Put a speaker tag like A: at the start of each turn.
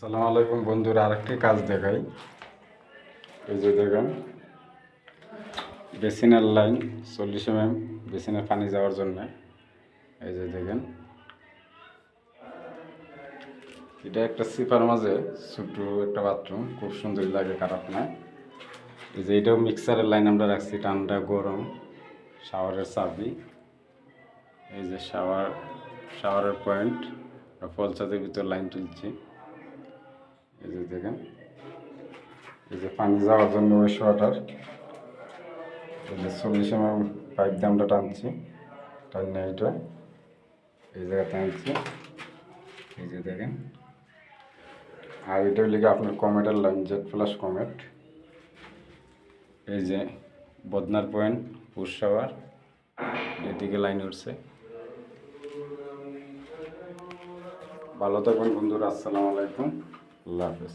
A: আসসালামু আলাইকুম বন্ধুরা, আরেকটি কাজ দেখাই। এই যে দেখেন, বেসিনের লাইন 40 mm বেসিনে পানি যাওয়ার জন্য। এই যে দেখেন, এটা একটা সিপার মাঝে ছোট একটা বাথরুম, খুব সুন্দর লাগে, খারাপ না। এই যে এটাও মিক্সারের লাইন আমরা রাখছি, ঠান্ডা গরম, শাওয়ারের চাবি। এই যে শাওয়ারের পয়েন্ট, ফল ছাদের ভিতর লাইন তুলছি। এই যে দেখেন, এই যে পানি যাওয়ার জন্য ওয়েস্ট ওয়াটার, এই যে 40 mm পাইপ দিয়ে আমরা টানছি, টানে এটা এই জায়গায় টানছি। এই যে দেখেন, আর এটা লিখে আপনার কমেটের লাইন, জেড প্লাস কমেট। এই যে বদনার পয়েন্ট, পুশ শাওয়ার, এদিকে লাইন উঠছে। ভালো থাকবেন বন্ধুরা, আসসালামু আলাইকুম, আল্লাহ হাফেজ।